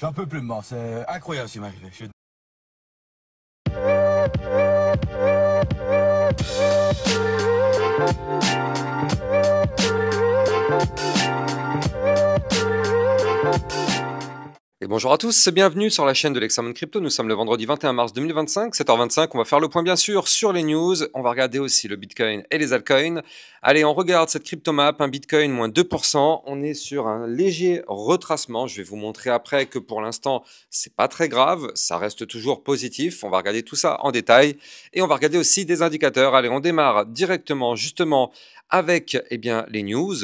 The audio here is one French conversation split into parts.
J'en peux plus de moi, c'est incroyable ce qui m'est arrivé. Et bonjour à tous, bienvenue sur la chaîne de l'Examen Crypto. Nous sommes le vendredi 21 mars 2025, 7h25. On va faire le point bien sûr sur les news. On va regarder aussi le Bitcoin et les altcoins. Allez, on regarde cette crypto map, un Bitcoin moins 2%. On est sur un léger retracement. Je vais vous montrer après que pour l'instant, c'est pas très grave. Ça reste toujours positif. On va regarder tout ça en détail. Et on va regarder aussi des indicateurs. Allez, on démarre directement justement avec les news.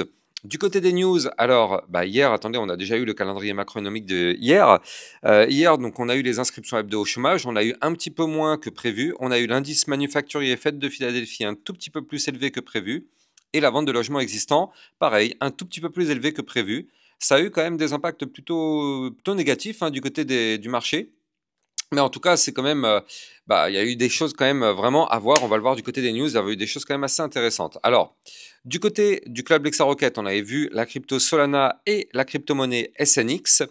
Du côté des news, alors hier, attendez, on a déjà eu le calendrier macroéconomique de hier. Hier, donc on a eu les inscriptions hebdo au chômage, on a eu un petit peu moins que prévu. On a eu l'indice manufacturier Fed de Philadelphie un tout petit peu plus élevé que prévu. Et la vente de logements existants, pareil, un tout petit peu plus élevé que prévu. Ça a eu quand même des impacts plutôt négatifs du côté du marché. Mais en tout cas, c'est quand même, il y a eu des choses quand même vraiment à voir. On va le voir du côté des news. Il y avait eu des choses quand même assez intéressantes. Alors, du côté du club Lexa Rocket, on avait vu la crypto Solana et la crypto-monnaie SNX.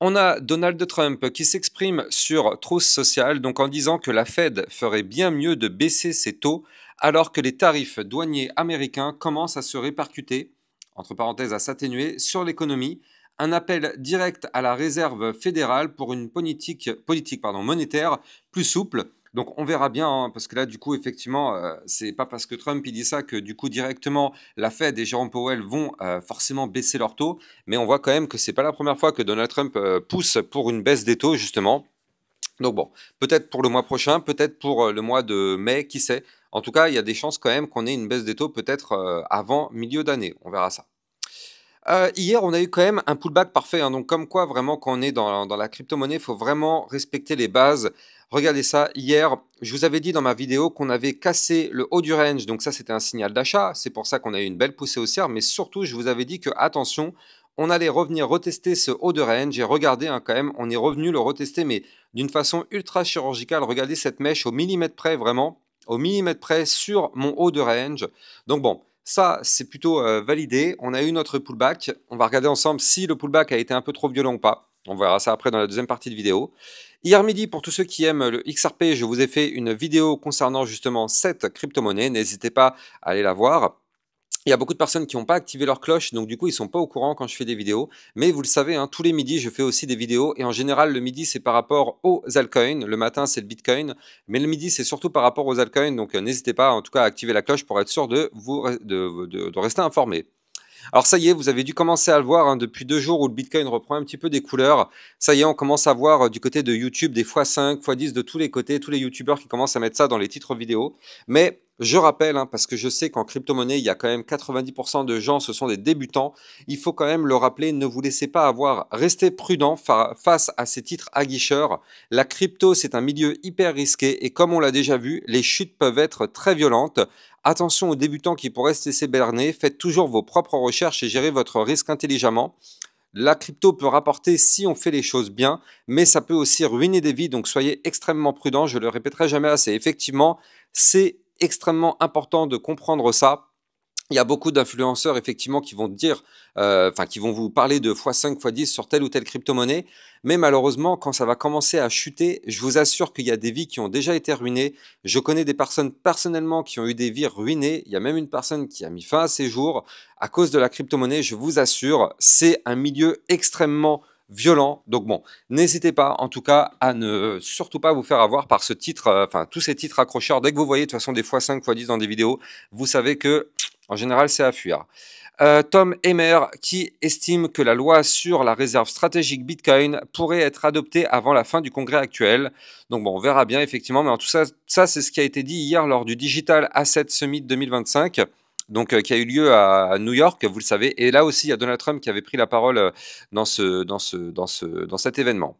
On a Donald Trump qui s'exprime sur Truth Social, donc en disant que la Fed ferait bien mieux de baisser ses taux alors que les tarifs douaniers américains commencent à se répercuter, entre parenthèses à s'atténuer, sur l'économie. Un appel direct à la Réserve fédérale pour une politique monétaire plus souple. Donc on verra bien, parce que là du coup effectivement, c'est pas parce que Trump il dit ça que du coup directement la Fed et Jérôme Powell vont forcément baisser leurs taux. Mais on voit quand même que c'est pas la première fois que Donald Trump pousse pour une baisse des taux, justement. Donc bon, peut-être pour le mois prochain, peut-être pour le mois de mai, qui sait. En tout cas, il y a des chances quand même qu'on ait une baisse des taux peut-être avant milieu d'année. On verra ça. Hier, on a eu quand même un pullback parfait. Donc comme quoi, vraiment, quand on est dans la crypto-monnaie, il faut vraiment respecter les bases. Regardez ça, hier, je vous avais dit dans ma vidéo qu'on avait cassé le haut du range. Donc ça, c'était un signal d'achat. C'est pour ça qu'on a eu une belle poussée haussière. Mais surtout, je vous avais dit que, attention, on allait revenir retester ce haut de range. Et regardez, quand même, on est revenu le retester, mais d'une façon ultra chirurgicale. Regardez cette mèche au millimètre près, vraiment, au millimètre près sur mon haut de range. Donc bon, ça, c'est plutôt validé. On a eu notre pullback. On va regarder ensemble si le pullback a été un peu trop violent ou pas. On verra ça après dans la deuxième partie de vidéo. Hier midi, pour tous ceux qui aiment le XRP, je vous ai fait une vidéo concernant justement cette crypto-monnaie. N'hésitez pas à aller la voir. Il y a beaucoup de personnes qui n'ont pas activé leur cloche, donc du coup, ils ne sont pas au courant quand je fais des vidéos. Mais vous le savez, tous les midis, je fais aussi des vidéos. Et en général, le midi, c'est par rapport aux altcoins. Le matin, c'est le Bitcoin. Mais le midi, c'est surtout par rapport aux altcoins. Donc n'hésitez pas, en tout cas, à activer la cloche pour être sûr de rester informé. Alors ça y est, vous avez dû commencer à le voir depuis 2 jours où le Bitcoin reprend un petit peu des couleurs. Ça y est, on commence à voir du côté de YouTube des x5, x10 de tous les côtés, tous les YouTubeurs qui commencent à mettre ça dans les titres vidéo. Mais je rappelle, parce que je sais qu'en crypto-monnaie, il y a quand même 90% de gens, ce sont des débutants. Il faut quand même le rappeler, ne vous laissez pas avoir. Restez prudent face à ces titres aguicheurs. La crypto, c'est un milieu hyper risqué et comme on l'a déjà vu, les chutes peuvent être très violentes. Attention aux débutants qui pourraient se laisser berner, faites toujours vos propres recherches et gérez votre risque intelligemment. La crypto peut rapporter si on fait les choses bien, mais ça peut aussi ruiner des vies, donc soyez extrêmement prudents, je le répéterai jamais assez. Effectivement, c'est extrêmement important de comprendre ça. Il y a beaucoup d'influenceurs effectivement qui vont dire, qui vont vous parler de x5, x10 sur telle ou telle crypto-monnaie, mais malheureusement, quand ça va commencer à chuter, je vous assure qu'il y a des vies qui ont déjà été ruinées. Je connais des personnes personnellement qui ont eu des vies ruinées. Il y a même une personne qui a mis fin à ses jours à cause de la crypto-monnaie. Je vous assure, c'est un milieu extrêmement violent. Donc bon, n'hésitez pas en tout cas à ne surtout pas vous faire avoir par ce titre, tous ces titres accrocheurs. Dès que vous voyez de toute façon des x5, x10 dans des vidéos, vous savez que en général, c'est à fuir. Tom Emmer qui estime que la loi sur la réserve stratégique Bitcoin pourrait être adoptée avant la fin du congrès actuel. Donc bon, on verra bien effectivement, mais en tout ça c'est ce qui a été dit hier lors du Digital Asset Summit 2025. Donc, qui a eu lieu à New York, vous le savez. Et là aussi, il y a Donald Trump qui avait pris la parole dans cet événement.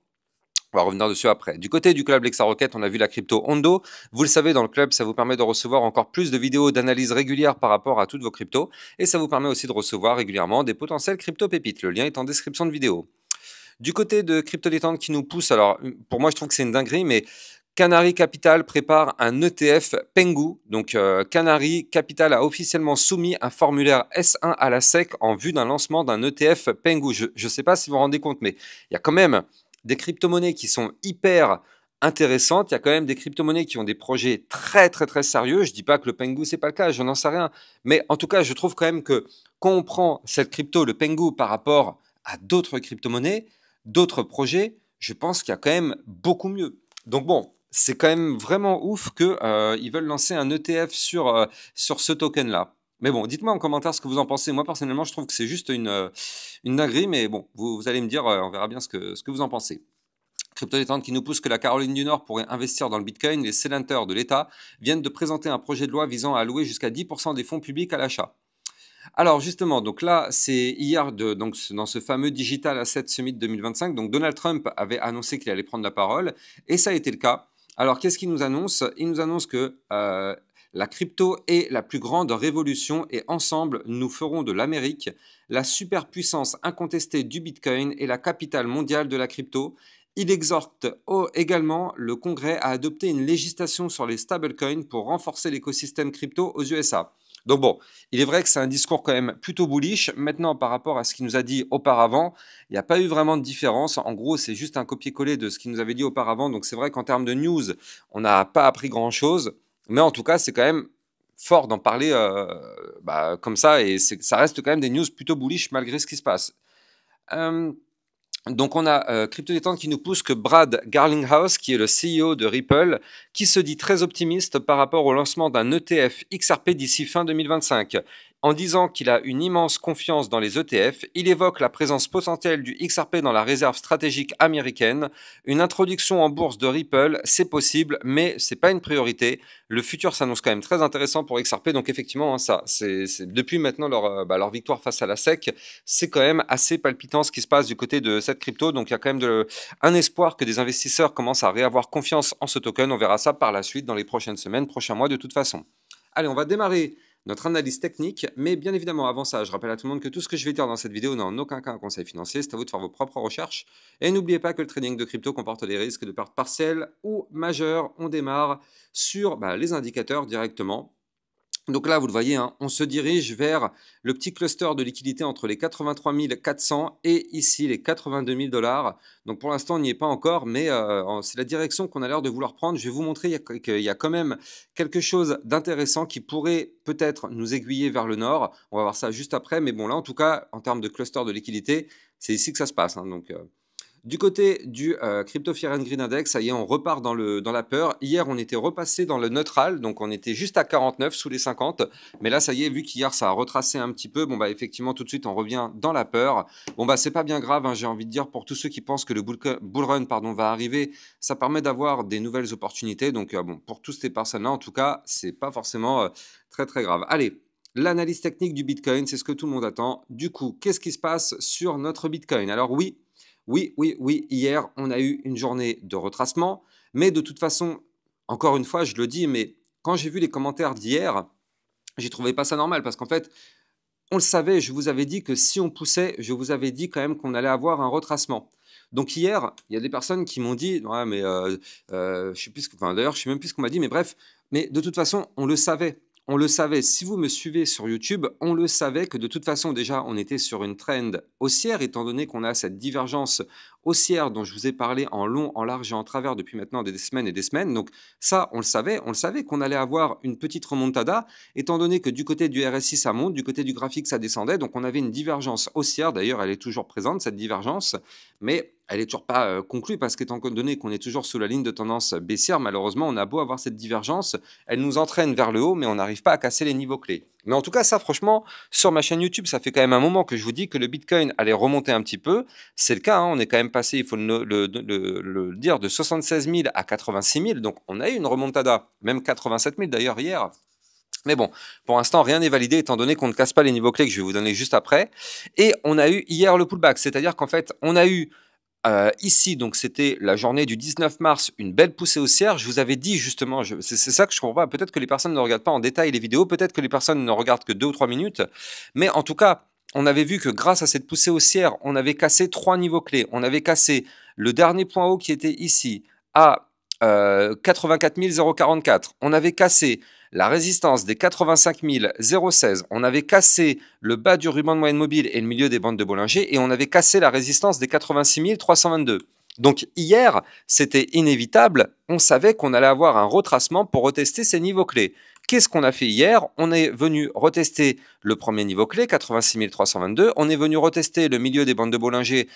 On va revenir dessus après. Du côté du club Lexa Rocket, on a vu la crypto Hondo. Vous le savez, dans le club, ça vous permet de recevoir encore plus de vidéos d'analyse régulières par rapport à toutes vos cryptos. Et ça vous permet aussi de recevoir régulièrement des potentiels crypto pépites. Le lien est en description de vidéo. Du côté de Crypto Détente qui nous pousse, alors pour moi je trouve que c'est une dinguerie, mais Canary Capital prépare un ETF Pengu. Donc Canary Capital a officiellement soumis un formulaire S1 à la SEC en vue d'un lancement d'un ETF Pengu. Je ne sais pas si vous vous rendez compte, mais il y a quand même des crypto-monnaies qui sont hyper intéressantes. Il y a quand même des crypto-monnaies qui ont des projets très très très sérieux. Je dis pas que le Pengu c'est pas le cas, je n'en sais rien. Mais en tout cas, je trouve quand même que quand on prend cette crypto, le Pengu, par rapport à d'autres crypto-monnaies, d'autres projets, je pense qu'il y a quand même beaucoup mieux. Donc bon, c'est quand même vraiment ouf qu'ils veulent lancer un ETF sur ce token-là. Mais bon, dites-moi en commentaire ce que vous en pensez. Moi, personnellement, je trouve que c'est juste une dinguerie, mais bon, vous allez me dire, on verra bien ce que vous en pensez. Crypto Détente qui nous pousse que la Caroline du Nord pourrait investir dans le Bitcoin. Les sénateurs de l'État viennent de présenter un projet de loi visant à allouer jusqu'à 10% des fonds publics à l'achat. Alors justement, donc là, c'est hier, donc dans ce fameux Digital Asset Summit 2025, donc Donald Trump avait annoncé qu'il allait prendre la parole, et ça a été le cas. Alors qu'est-ce qu'il nous annonce? Il nous annonce que la crypto est la plus grande révolution, et ensemble, nous ferons de l'Amérique la superpuissance incontestée du Bitcoin et la capitale mondiale de la crypto. Il exhorte également le Congrès à adopter une législation sur les stablecoins pour renforcer l'écosystème crypto aux USA. Donc bon, il est vrai que c'est un discours quand même plutôt bullish. Maintenant, par rapport à ce qu'il nous a dit auparavant, il n'y a pas eu vraiment de différence. En gros, c'est juste un copier-coller de ce qu'il nous avait dit auparavant. Donc c'est vrai qu'en termes de news, on n'a pas appris grand-chose. Mais en tout cas, c'est quand même fort d'en parler comme ça. Et ça reste quand même des news plutôt bullish malgré ce qui se passe. Donc on a Crypto Détente qui nous pousse que Brad Garlinghouse, qui est le CEO de Ripple, qui se dit très optimiste par rapport au lancement d'un ETF XRP d'ici fin 2025. En disant qu'il a une immense confiance dans les ETF, il évoque la présence potentielle du XRP dans la réserve stratégique américaine. Une introduction en bourse de Ripple, c'est possible, mais c'est pas une priorité. Le futur s'annonce quand même très intéressant pour XRP, donc effectivement, ça, c'est depuis maintenant leur victoire face à la SEC, c'est quand même assez palpitant ce qui se passe du côté de cette crypto. Donc il y a quand même un espoir que des investisseurs commencent à réavoir confiance en ce token. On verra ça par la suite dans les prochaines semaines, prochains mois de toute façon. Allez, on va démarrer notre analyse technique, mais bien évidemment avant ça, je rappelle à tout le monde que tout ce que je vais dire dans cette vidéo n'est en aucun cas un conseil financier, c'est à vous de faire vos propres recherches. Et n'oubliez pas que le trading de crypto comporte des risques de perte partielle ou majeure. On démarre sur les indicateurs directement. Donc là, vous le voyez, hein, on se dirige vers le petit cluster de liquidité entre les 83 400 et ici les 82 000 $. Donc pour l'instant, on n'y est pas encore, mais c'est la direction qu'on a l'air de vouloir prendre. Je vais vous montrer qu'il y a quand même quelque chose d'intéressant qui pourrait peut-être nous aiguiller vers le nord. On va voir ça juste après, mais bon, là, en tout cas, en termes de cluster de liquidité, c'est ici que ça se passe. Hein, donc... Du côté du Crypto Fear and Greed Index, ça y est, on repart dans la peur. Hier, on était repassé dans le neutral, donc on était juste à 49 sous les 50. Mais là, ça y est, vu qu'hier, ça a retracé un petit peu, effectivement, tout de suite, on revient dans la peur. C'est pas bien grave, hein, j'ai envie de dire, pour tous ceux qui pensent que le bull run va arriver, ça permet d'avoir des nouvelles opportunités. Donc, pour toutes ces personnes-là, en tout cas, c'est pas forcément très, très grave. Allez. L'analyse technique du Bitcoin, c'est ce que tout le monde attend. Du coup, qu'est-ce qui se passe sur notre Bitcoin? Alors oui, hier, on a eu une journée de retracement, mais de toute façon, encore une fois, je le dis, mais quand j'ai vu les commentaires d'hier, j'ai trouvé pas ça normal, parce qu'en fait, on le savait, je vous avais dit que si on poussait, je vous avais dit quand même qu'on allait avoir un retracement. Donc hier, il y a des personnes qui m'ont dit, ouais, mais je sais plus, d'ailleurs, je sais même plus ce qu'on m'a dit, mais bref, mais de toute façon, on le savait. On le savait, si vous me suivez sur YouTube, on le savait que de toute façon, déjà, on était sur une trend haussière, étant donné qu'on a cette divergence haussière dont je vous ai parlé en long, en large et en travers depuis maintenant des semaines et des semaines. Donc ça, on le savait qu'on allait avoir une petite remontada, étant donné que du côté du RSI, ça monte, du côté du graphique, ça descendait. Donc on avait une divergence haussière, d'ailleurs, elle est toujours présente, cette divergence, mais elle n'est toujours pas conclue parce qu'étant donné qu'on est toujours sous la ligne de tendance baissière, malheureusement, on a beau avoir cette divergence, elle nous entraîne vers le haut, mais on n'arrive pas à casser les niveaux clés. Mais en tout cas, ça, franchement, sur ma chaîne YouTube, ça fait quand même un moment que je vous dis que le Bitcoin allait remonter un petit peu. C'est le cas, hein, on est quand même passé, il faut le dire, de 76 000 à 86 000. Donc, on a eu une remontada, même 87 000 d'ailleurs hier. Mais bon, pour l'instant, rien n'est validé étant donné qu'on ne casse pas les niveaux clés que je vais vous donner juste après. Et on a eu hier le pullback, c'est-à-dire qu'en fait, on a eu ici, donc c'était la journée du 19 mars, une belle poussée haussière. Je vous avais dit justement, c'est ça que je comprends pas. Peut-être que les personnes ne regardent pas en détail les vidéos, peut-être que les personnes ne regardent que 2 ou 3 minutes. Mais en tout cas, on avait vu que grâce à cette poussée haussière, on avait cassé 3 niveaux clés. On avait cassé le dernier point haut qui était ici à 84 044. On avait cassé la résistance des 85 016, on avait cassé le bas du ruban de moyenne mobile et le milieu des bandes de Bollinger, et on avait cassé la résistance des 86 322. Donc hier, c'était inévitable, on savait qu'on allait avoir un retracement pour retester ces niveaux clés. Qu'est-ce qu'on a fait hier? On est venu retester le premier niveau clé, 86 322. On est venu retester le milieu des bandes de Bollinger,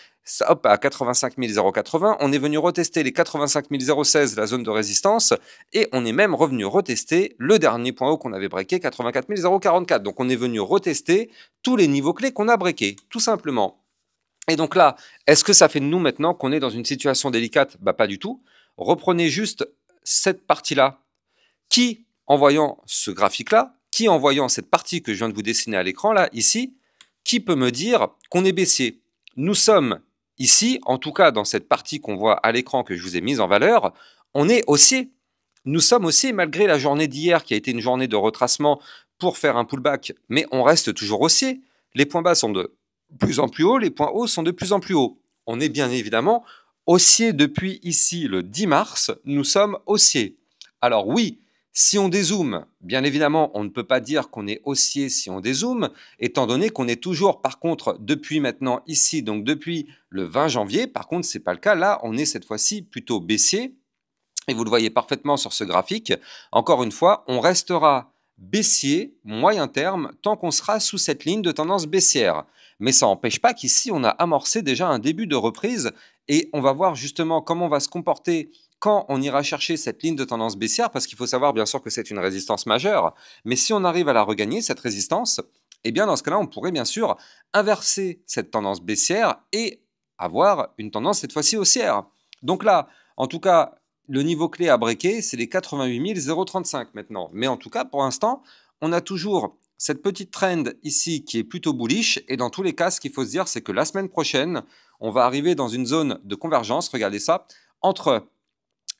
hop, à 85 080. On est venu retester les 85 016, la zone de résistance. Et on est même revenu retester le dernier point haut qu'on avait breaké, 84 044. Donc on est venu retester tous les niveaux clés qu'on a breakés, tout simplement. Et donc là, est-ce que ça fait de nous maintenant qu'on est dans une situation délicate? Bah pas du tout. Reprenez juste cette partie-là qui, en voyant ce graphique-là, qui, en voyant cette partie que je viens de vous dessiner à l'écran, là, ici, qui peut me dire qu'on est baissier? Nous sommes ici, en tout cas dans cette partie qu'on voit à l'écran que je vous ai mise en valeur, on est haussier. Nous sommes haussiers malgré la journée d'hier qui a été une journée de retracement pour faire un pullback, mais on reste toujours haussier. Les points bas sont de plus en plus hauts, les points hauts sont de plus en plus hauts. On est bien évidemment haussier depuis ici le 10 mars, nous sommes haussiers. Alors oui, si on dézoome, bien évidemment, on ne peut pas dire qu'on est haussier si on dézoome, étant donné qu'on est toujours, par contre, depuis maintenant ici, donc depuis le 20 janvier, par contre, ce n'est pas le cas. Là, on est cette fois-ci plutôt baissier, et vous le voyez parfaitement sur ce graphique. Encore une fois, on restera baissier, moyen terme, tant qu'on sera sous cette ligne de tendance baissière. Mais ça n'empêche pas qu'ici, on a amorcé déjà un début de reprise, et on va voir justement comment on va se comporter quand on ira chercher cette ligne de tendance baissière, parce qu'il faut savoir bien sûr que c'est une résistance majeure, mais si on arrive à la regagner, cette résistance, eh bien dans ce cas-là, on pourrait bien sûr inverser cette tendance baissière et avoir une tendance cette fois-ci haussière. Donc là, en tout cas, le niveau clé à breaker, c'est les 88 035 maintenant. Mais en tout cas, pour l'instant, on a toujours cette petite trend ici qui est plutôt bullish. Et dans tous les cas, ce qu'il faut se dire, c'est que la semaine prochaine, on va arriver dans une zone de convergence, regardez ça, entre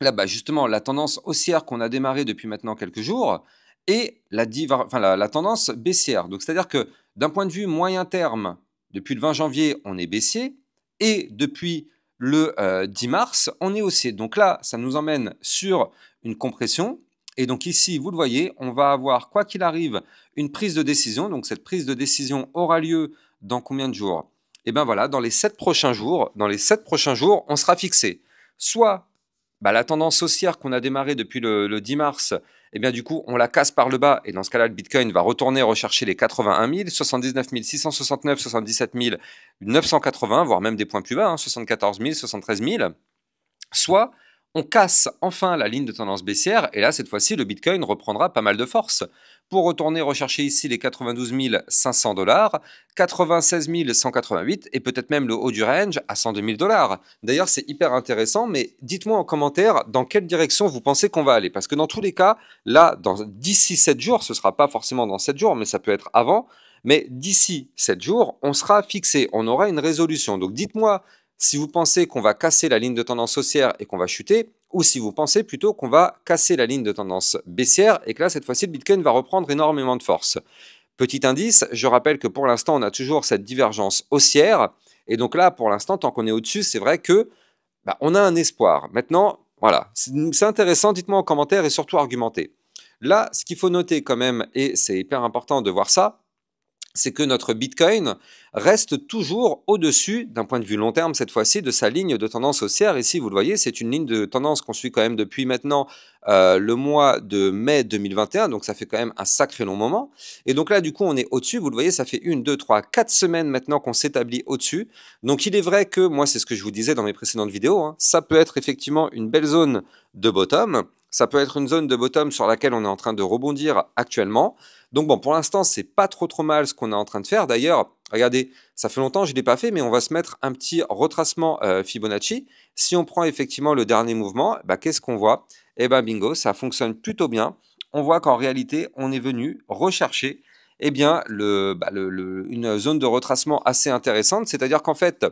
là-bas, justement, la tendance haussière qu'on a démarré depuis maintenant quelques jours et la tendance baissière. Donc, c'est-à-dire que d'un point de vue moyen terme, depuis le 20 janvier, on est baissier et depuis le 10 mars, on est haussier. Donc là, ça nous emmène sur une compression. Et donc ici, vous le voyez, on va avoir, quoi qu'il arrive, une prise de décision. Donc cette prise de décision aura lieu dans combien de jours? Et bien voilà, dans les 7 prochains jours, on sera fixé. Soit la tendance haussière qu'on a démarrée depuis le 10 mars, eh bien, du coup, on la casse par le bas. Et dans ce cas-là, le Bitcoin va retourner rechercher les 81 000, 79 669, 77 980, voire même des points plus bas, 74 000, 73 000. Soit on casse enfin la ligne de tendance baissière, et là, cette fois-ci, le Bitcoin reprendra pas mal de force pour retourner rechercher ici les 92 500 $, 96 188 et peut-être même le haut du range à 102 000 $. D'ailleurs, c'est hyper intéressant, mais dites-moi en commentaire dans quelle direction vous pensez qu'on va aller. Parce que dans tous les cas, là, d'ici 7 jours, ce ne sera pas forcément dans 7 jours, mais ça peut être avant, mais d'ici 7 jours, on sera fixé, on aura une résolution. Donc dites-moi si vous pensez qu'on va casser la ligne de tendance haussière et qu'on va chuter, ou si vous pensez plutôt qu'on va casser la ligne de tendance baissière et que là, cette fois-ci, le Bitcoin va reprendre énormément de force. Petit indice, je rappelle que pour l'instant, on a toujours cette divergence haussière. Et donc là, pour l'instant, tant qu'on est au-dessus, c'est vrai que on a un espoir. Maintenant, voilà, c'est intéressant, dites-moi en commentaire et surtout argumentez. Là, ce qu'il faut noter quand même, et c'est hyper important de voir ça, c'est que notre Bitcoin reste toujours au-dessus, d'un point de vue long terme cette fois-ci, de sa ligne de tendance haussière. Ici, vous le voyez, c'est une ligne de tendance qu'on suit quand même depuis maintenant le mois de mai 2021, donc ça fait quand même un sacré long moment. Et donc là, du coup, on est au-dessus, vous le voyez, ça fait 1, 2, 3, 4 semaines maintenant qu'on s'établit au-dessus. Donc il est vrai que, moi, c'est ce que je vous disais dans mes précédentes vidéos, ça peut être effectivement une belle zone de bottom, ça peut être une zone de bottom sur laquelle on est en train de rebondir actuellement. Donc bon, pour l'instant, c'est pas trop mal ce qu'on est en train de faire. D'ailleurs, regardez, ça fait longtemps que je ne l'ai pas fait, mais on va se mettre un petit retracement Fibonacci. Si on prend effectivement le dernier mouvement, qu'est-ce qu'on voit? Eh bien, bingo, ça fonctionne plutôt bien. On voit qu'en réalité, on est venu rechercher une zone de retracement assez intéressante. C'est-à-dire qu'en fait,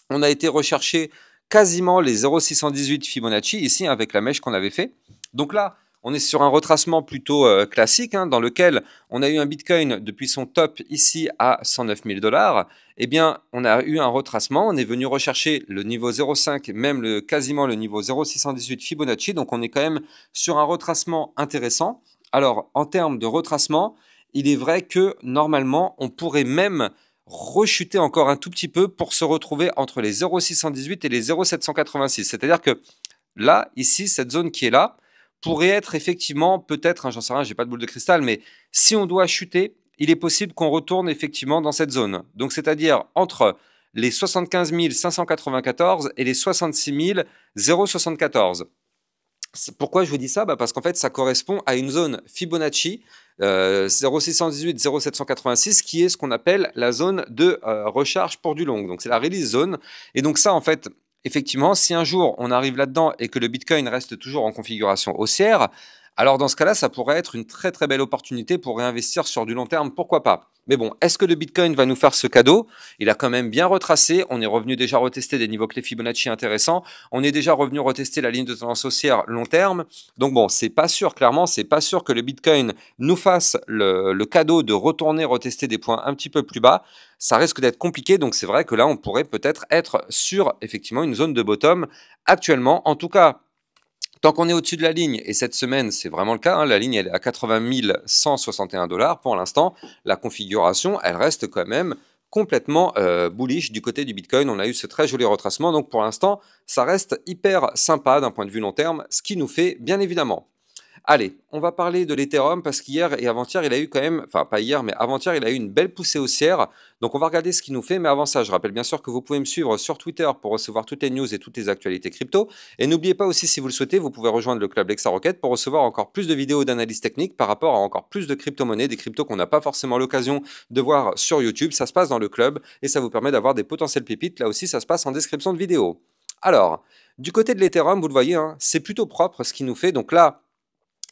on a été rechercher quasiment les 0,618 Fibonacci, ici, avec la mèche qu'on avait fait. Donc là, on est sur un retracement plutôt classique, dans lequel on a eu un Bitcoin depuis son top ici à 109 000 $. Eh bien, on a eu un retracement, on est venu rechercher le niveau 0,5, même quasiment le niveau 0,618 Fibonacci. Donc, on est quand même sur un retracement intéressant. Alors, en termes de retracement, il est vrai que normalement, on pourrait même rechuter encore un tout petit peu pour se retrouver entre les 0,618 et les 0,786. C'est-à-dire que là, ici, cette zone qui est là, pourrait être effectivement, peut-être, hein, j'en sais rien, j'ai pas de boule de cristal, mais si on doit chuter, il est possible qu'on retourne effectivement dans cette zone. Donc, c'est-à-dire entre les 75 594 et les 66 074. Pourquoi je vous dis ça? Parce qu'en fait, ça correspond à une zone Fibonacci 0,618, 0,786 qui est ce qu'on appelle la zone de recharge pour du long. Donc, c'est la release zone. Et donc, ça, en fait, effectivement, si un jour on arrive là-dedans et que le Bitcoin reste toujours en configuration haussière, alors dans ce cas-là, ça pourrait être une très très belle opportunité pour réinvestir sur du long terme, pourquoi pas. Mais bon, est-ce que le Bitcoin va nous faire ce cadeau? Il a quand même bien retracé, on est revenu déjà retester des niveaux clés Fibonacci intéressants, on est déjà revenu retester la ligne de tendance haussière long terme, donc bon, c'est pas sûr, clairement, c'est pas sûr que le Bitcoin nous fasse le cadeau de retourner retester des points un petit peu plus bas, ça risque d'être compliqué, donc c'est vrai que là, on pourrait peut-être être sur effectivement une zone de bottom actuellement, en tout cas. Tant qu'on est au-dessus de la ligne, et cette semaine, c'est vraiment le cas, hein, la ligne elle est à 80 161 $ pour l'instant, la configuration, elle reste quand même complètement bullish du côté du Bitcoin. On a eu ce très joli retracement, donc pour l'instant, ça reste hyper sympa d'un point de vue long terme, ce qui nous fait bien évidemment. Allez, on va parler de l'Ethereum parce qu'hier et avant-hier, il a eu quand même, enfin pas hier, mais avant-hier, il a eu une belle poussée haussière. Donc on va regarder ce qu'il nous fait. Mais avant ça, je rappelle bien sûr que vous pouvez me suivre sur Twitter pour recevoir toutes les news et toutes les actualités crypto. Et n'oubliez pas aussi, si vous le souhaitez, vous pouvez rejoindre le club Lexa Rocket pour recevoir encore plus de vidéos d'analyse technique par rapport à encore plus de crypto-monnaies, des cryptos qu'on n'a pas forcément l'occasion de voir sur YouTube. Ça se passe dans le club et ça vous permet d'avoir des potentielles pépites. Là aussi, ça se passe en description de vidéo. Alors, du côté de l'Ethereum, vous le voyez, hein, c'est plutôt propre ce qu'il nous fait. Donc là,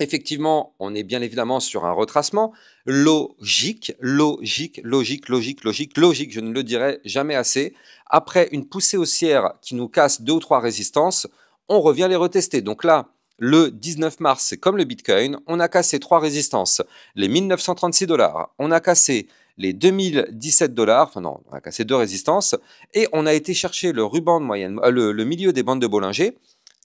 effectivement, on est bien évidemment sur un retracement logique, logique, je ne le dirai jamais assez. Après une poussée haussière qui nous casse 2 ou 3 résistances, on revient les retester. Donc là, le 19 mars, c'est comme le Bitcoin, on a cassé 3 résistances, les 1936 $, on a cassé les 2017 $, enfin non, on a cassé 2 résistances, et on a été chercher le ruban de moyenne, le milieu des bandes de Bollinger.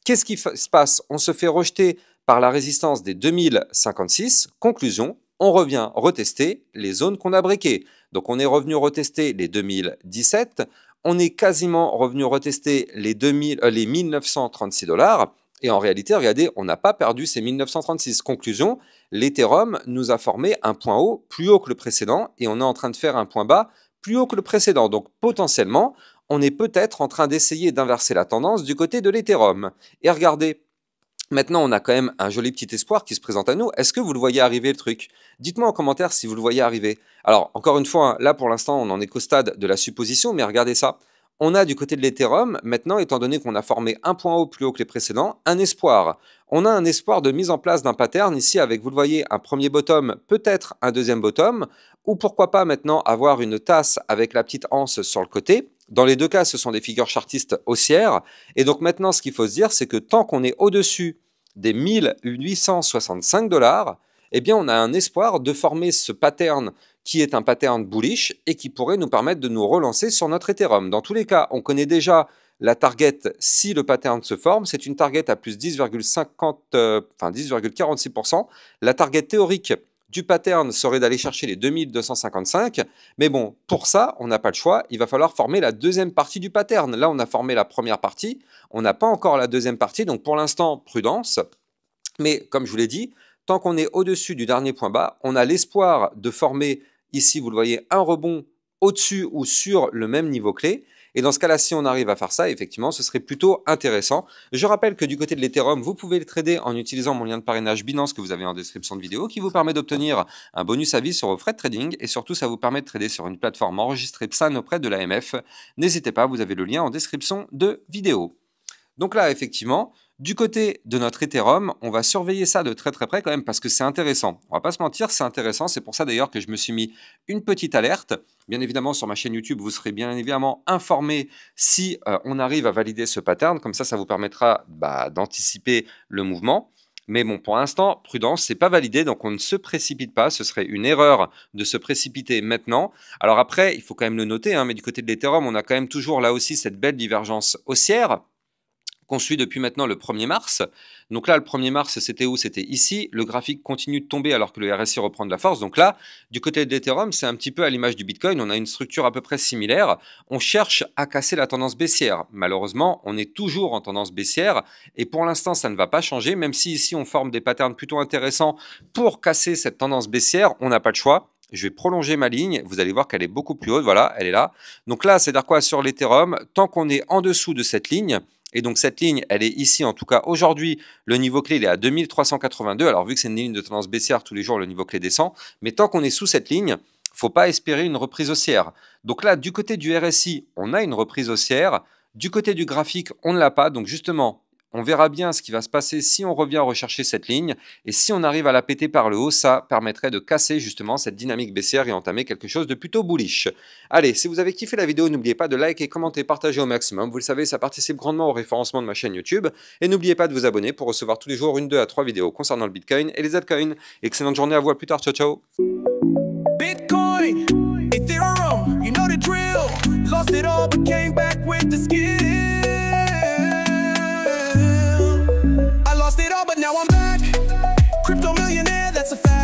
Qu'est-ce qui se passe? On se fait rejeter par la résistance des 2056. Conclusion, on revient retester les zones qu'on a briquées. Donc on est revenu retester les 2017, on est quasiment revenu retester les 1936 $. Et en réalité, regardez, on n'a pas perdu ces 1936. Conclusion, l'Ethereum nous a formé un point haut plus haut que le précédent et on est en train de faire un point bas plus haut que le précédent. Donc potentiellement, on est peut-être en train d'essayer d'inverser la tendance du côté de l'Ethereum. Et regardez, maintenant on a quand même un joli petit espoir qui se présente à nous. Est-ce que vous le voyez arriver le truc? Dites-moi en commentaire si vous le voyez arriver. Alors encore une fois, là pour l'instant on en est qu'au stade de la supposition, mais regardez ça. On a du côté de l'Ethereum, maintenant, étant donné qu'on a formé un point haut plus haut que les précédents, un espoir. On a un espoir de mise en place d'un pattern ici avec, vous le voyez, un premier bottom, peut-être un deuxième bottom, ou pourquoi pas maintenant avoir une tasse avec la petite anse sur le côté. Dans les deux cas, ce sont des figures chartistes haussières. Et donc maintenant, ce qu'il faut se dire, c'est que tant qu'on est au-dessus des 1865 $, eh bien, on a un espoir de former ce pattern qui est un pattern bullish et qui pourrait nous permettre de nous relancer sur notre Ethereum. Dans tous les cas, on connaît déjà la target si le pattern se forme. C'est une target à plus 10,46%. La target théorique du pattern serait d'aller chercher les 2255. Mais bon, pour ça, on n'a pas le choix. Il va falloir former la deuxième partie du pattern. Là, on a formé la première partie. On n'a pas encore la deuxième partie. Donc, pour l'instant, prudence. Mais comme je vous l'ai dit, tant qu'on est au-dessus du dernier point bas, on a l'espoir de former, ici, vous le voyez, un rebond au-dessus ou sur le même niveau clé. Et dans ce cas-là, si on arrive à faire ça, effectivement, ce serait plutôt intéressant. Je rappelle que du côté de l'Ethereum, vous pouvez le trader en utilisant mon lien de parrainage Binance que vous avez en description de vidéo, qui vous permet d'obtenir un bonus à vie sur vos frais de trading. Et surtout, ça vous permet de trader sur une plateforme enregistrée PSAN auprès de l'AMF. N'hésitez pas, vous avez le lien en description de vidéo. Donc là, effectivement, du côté de notre Ethereum, on va surveiller ça de très très près quand même parce que c'est intéressant. On va pas se mentir, c'est intéressant. C'est pour ça d'ailleurs que je me suis mis une petite alerte. Bien évidemment, sur ma chaîne YouTube, vous serez bien évidemment informé si on arrive à valider ce pattern. Comme ça vous permettra d'anticiper le mouvement. Mais bon, pour l'instant, prudence, c'est pas validé, donc on ne se précipite pas. Ce serait une erreur de se précipiter maintenant. Alors après, il faut quand même le noter, hein, mais du côté de l'Ethereum, on a quand même toujours là aussi cette belle divergence haussière qu'on suit depuis maintenant le 1er mars. Donc là, le 1er mars, c'était où? C'était ici. Le graphique continue de tomber alors que le RSI reprend de la force. Donc là, du côté de l'Ethereum, c'est un petit peu à l'image du Bitcoin. On a une structure à peu près similaire. On cherche à casser la tendance baissière. Malheureusement, on est toujours en tendance baissière. Et pour l'instant, ça ne va pas changer. Même si ici, on forme des patterns plutôt intéressants pour casser cette tendance baissière, on n'a pas de choix. Je vais prolonger ma ligne. Vous allez voir qu'elle est beaucoup plus haute. Voilà, elle est là. Donc là, c'est-à-dire quoi sur l'Ethereum? Tant qu'on est en dessous de cette ligne, et donc cette ligne, elle est ici, en tout cas aujourd'hui, le niveau clé, il est à 2382. Alors vu que c'est une ligne de tendance baissière, tous les jours, le niveau clé descend. Mais tant qu'on est sous cette ligne, il ne faut pas espérer une reprise haussière. Donc là, du côté du RSI, on a une reprise haussière. Du côté du graphique, on ne l'a pas. Donc justement, on verra bien ce qui va se passer si on revient rechercher cette ligne. Et si on arrive à la péter par le haut, ça permettrait de casser justement cette dynamique baissière et entamer quelque chose de plutôt bullish. Allez, si vous avez kiffé la vidéo, n'oubliez pas de liker, commenter, partager au maximum. Vous le savez, ça participe grandement au référencement de ma chaîne YouTube. Et n'oubliez pas de vous abonner pour recevoir tous les jours 1, 2 à 3 vidéos concernant le Bitcoin et les altcoins. Excellente journée à vous, à plus tard, ciao ciao. Bitcoin, Ethereum, you know the drill. Lost it all but came back with the skill. I lost it all but now I'm back. Crypto millionaire, that's a fact.